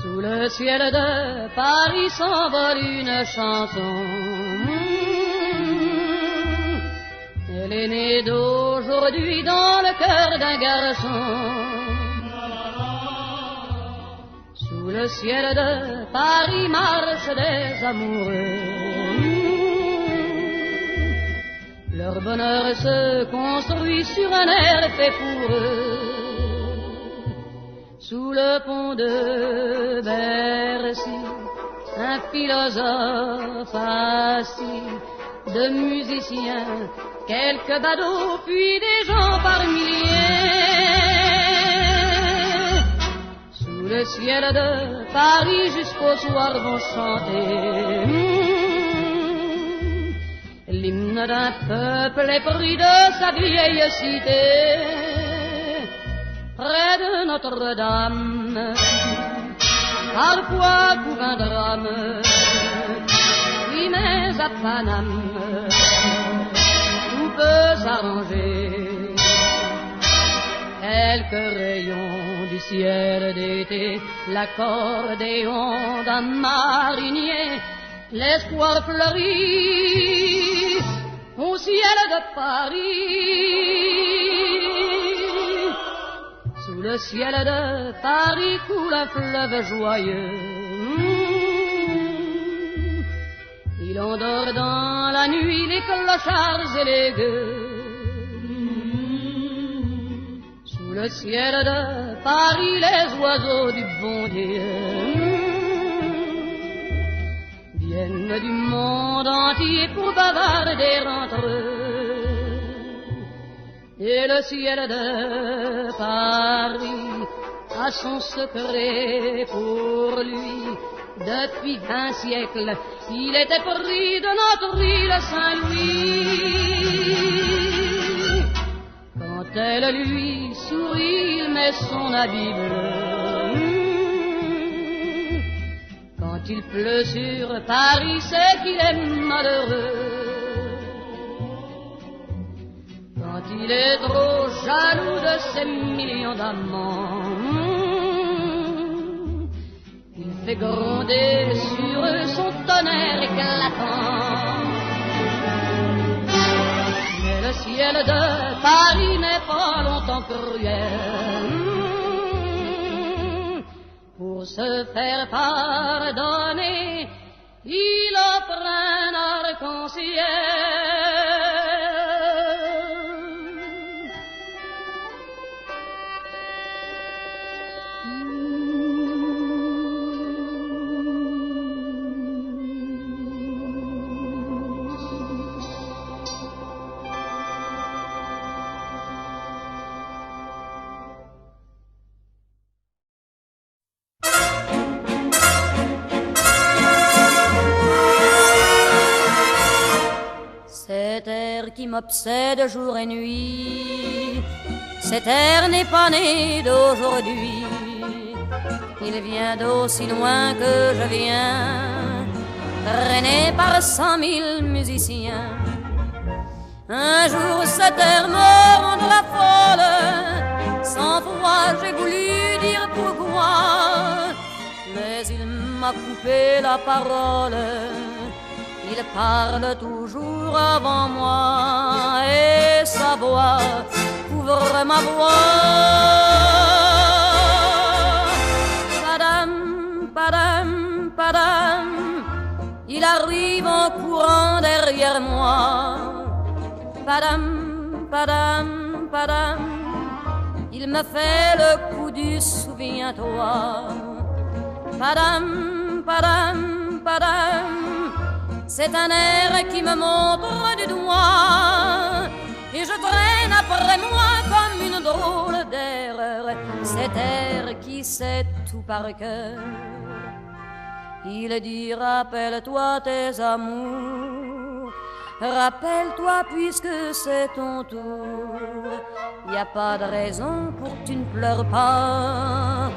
Sous le ciel de Paris s'envole une chanson. Elle est née d'aujourd'hui dans le cœur d'un garçon. Sous le ciel de Paris marchent des amoureux. Leur bonheur se construit sur un air fait pour eux. Sous le pont de Bercy, un philosophe assis, de musiciens, quelques badauds, puis des gens par milliers. Sous le ciel de Paris jusqu'au soir vont chanter l'hymne d'un peuple épris de sa vieille cité. Près de Notre-Dame, parfois couvre un drame, oui mais à Paname, tout peut s'arranger. Quelques rayons du ciel d'été, l'accordéon d'un marinier, l'espoir fleurit au ciel de Paris. Sous le ciel de Paris coule un fleuve joyeux. Il endort dans la nuit les clochards et les gueux. Sous le ciel de Paris les oiseaux du bon Dieu viennent du monde entier pour bavarder entre eux. Et le ciel de Paris a son secret pour lui. Depuis 20 siècles, il était pris de notre île Saint-Louis. Quand elle lui sourit, il met son habit bleu. Quand il pleut sur Paris, c'est qu'il est malheureux. Quand il est trop jaloux de ses millions d'amants, il fait gronder sur eux son tonnerre éclatant. Mais le ciel de Paris n'est pas longtemps cruel. Pour se faire pardonner, il offre un arc-en-ciel. Qui m'obsède jour et nuit, cet air n'est pas né d'aujourd'hui. Il vient d'aussi loin que je viens, traîné par 100 000 musiciens. Un jour cet air me rendra folle, 100 fois j'ai voulu dire pourquoi, mais il m'a coupé la parole. Il parle toujours avant moi et sa voix couvre ma voix. Padam, padam, padam, il arrive en courant derrière moi. Padam, padam, padam, il me fait le coup du souviens-toi. Padam, padam, padam, c'est un air qui me montre du doigt et je traîne après moi comme une drôle d'erreur cet air qui sait tout par cœur. Il dit rappelle-toi tes amours, rappelle-toi puisque c'est ton tour. Y a pas de raison pour que tu ne pleures pas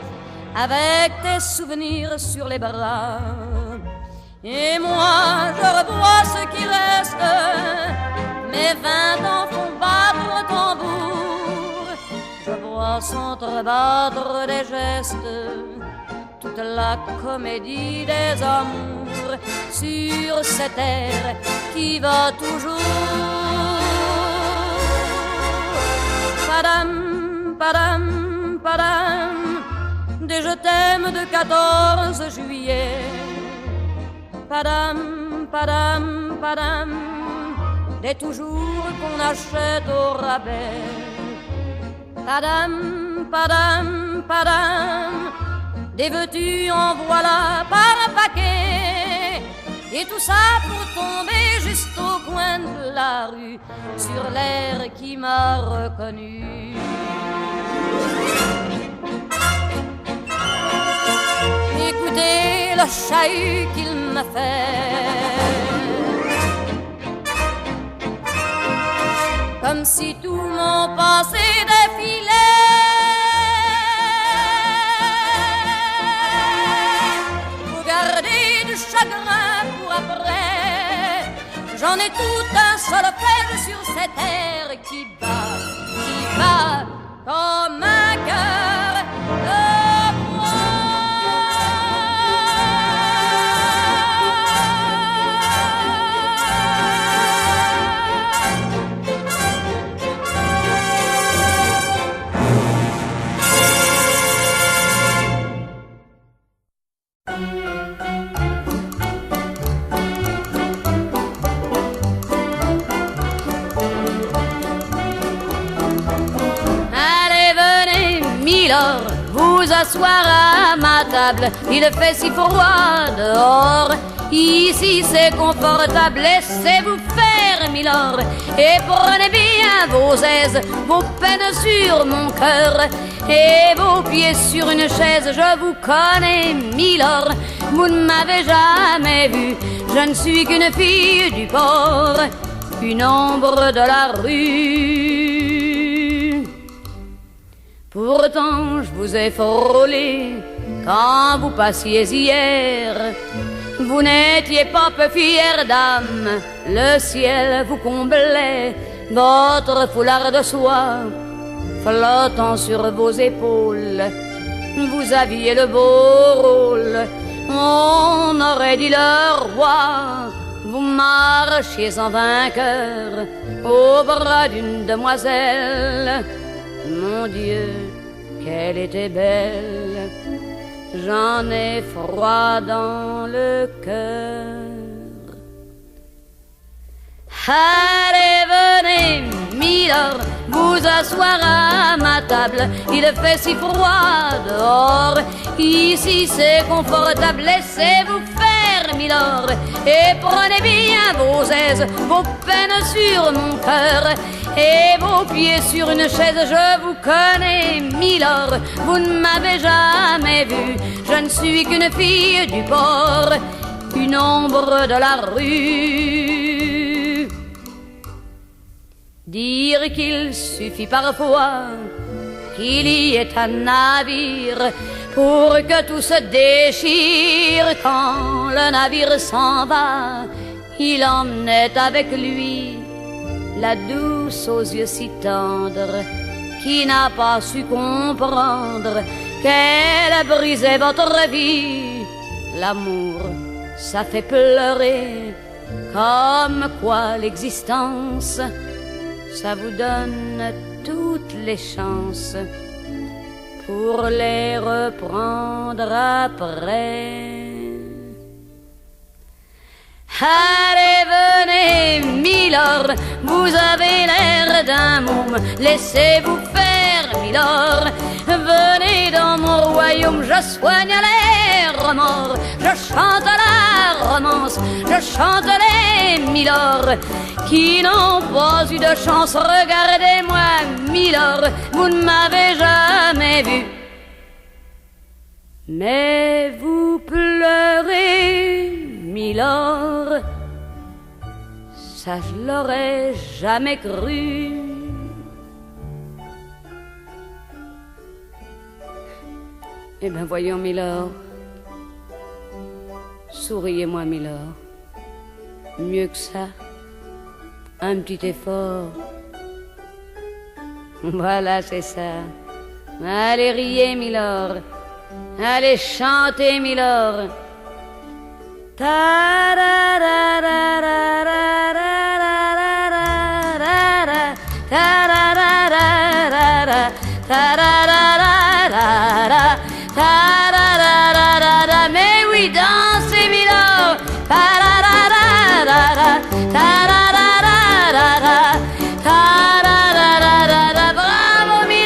avec tes souvenirs sur les bras. Et moi je revois ce qui reste, mes 20 ans font battre le tambour. Je vois s'entrebattre des gestes, toute la comédie des amours sur cette terre qui va toujours. Padam, padam, padam, des je t'aime de 14 juillet. Padam, padam, padam, des toujours qu'on achète au rabais. Padam, padam, padam, des veux-tu en voilà par paquet. Et tout ça pour tomber juste au coin de la rue, sur l'air qui m'a reconnu. Écoutez le chahut qu'il m'a fait, comme si tout mon passé défilait. Faut garder du chagrin pour après. J'en ai tout un solfège sur cette terre qui bat comme un cœur de bois. Vous asseoir à ma table, il fait si froid dehors. Ici c'est confortable, laissez-vous faire, milord, et prenez bien vos aises, vos peines sur mon cœur, et vos pieds sur une chaise. Je vous connais, milord, vous ne m'avez jamais vu, je ne suis qu'une fille du port, une ombre de la rue. Pourtant je vous ai frôlé quand vous passiez hier. Vous n'étiez pas peu fière d'âme, le ciel vous comblait, votre foulard de soie flottant sur vos épaules. Vous aviez le beau rôle, on aurait dit le roi. Vous marchiez en vainqueur au bras d'une demoiselle. Mon Dieu, qu'elle était belle, j'en ai froid dans le cœur. Allez, venez, milord, vous asseoir à ma table, il fait si froid dehors. Ici c'est confortable, laissez-vous faire, milord, et prenez bien vos aises, vos peines sur mon cœur, et vos pieds sur une chaise. Je vous connais, milord, vous ne m'avez jamais vu, je ne suis qu'une fille du port, une ombre de la rue. Dire qu'il suffit parfois qu'il y ait un navire pour que tout se déchire. Quand le navire s'en va, il emmenait avec lui la douce aux yeux si tendres, qui n'a pas su comprendre qu'elle brisait votre vie. L'amour, ça fait pleurer, comme quoi l'existence, ça vous donne toutes les chances pour les reprendre après. Allez, venez, milord, vous avez l'air d'un môme, laissez-vous faire, milord. Venez dans mon royaume, je soigne les remords, je chante la romance, je chante les milords qui n'ont pas eu de chance. Regardez-moi, milord, vous ne m'avez jamais vu, mais vous pleurez, milord, ça je l'aurais jamais cru. Eh ben voyons, milord, souriez-moi, milord, mieux que ça, un petit effort. Voilà, c'est ça. Allez, riez, milord, Allez chanter, Milord. Mais oui, dansez, Milord. Bravo, Milord. Encore, Milord.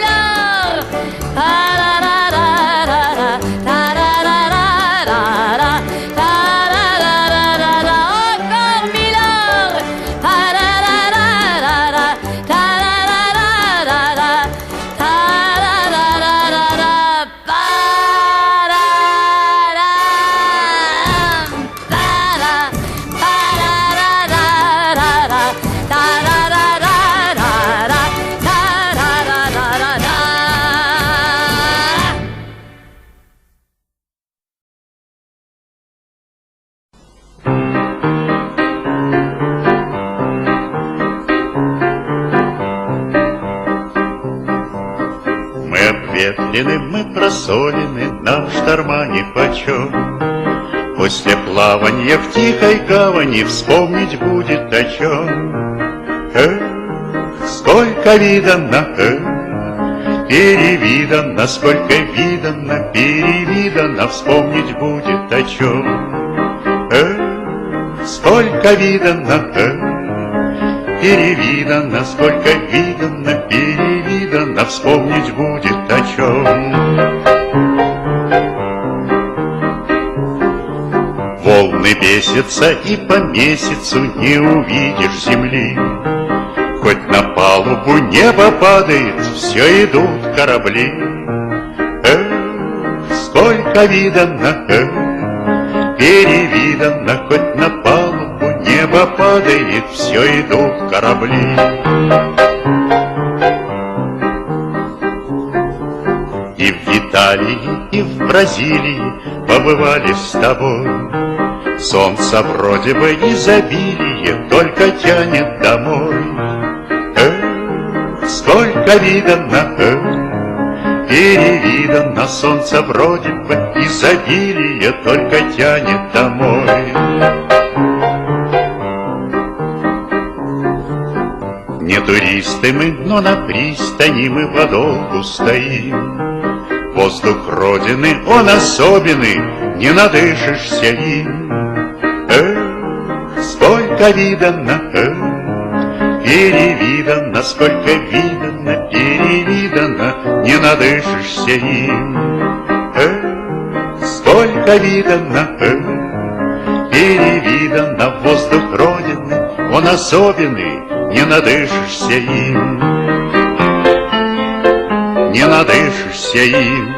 Обветрены, мы просолены, нам шторма нипочем. После плаванья в тихой гавани вспомнить будет о чем. Сколько видано, перевидано, сколько видано, перевидано, вспомнить будет о чем. Сколько видано, перевидано, сколько видано, перевидано, вспомнить будет о чем. Волны бесятся, и по месяцу не увидишь земли. Хоть на палубу небо падает, все идут корабли. Сколько видано, перевидано, хоть на палубу небо падает, все идут корабли. И в Италии, и в Бразилии побывали с тобой. Солнце вроде бы изобилие, только тянет домой. Сколько видано, перевидано, солнце вроде бы изобилие, только тянет домой. Не туристы мы, но на пристани мы подолгу стоим. Воздух Родины, он особенный, не надышишься им. Сколько видано, перевидано, сколько видано, перевидано, не надышишься им. Сколько видано, перевидано, воздух Родины, он особенный, не надышишься им. Не надышишься им.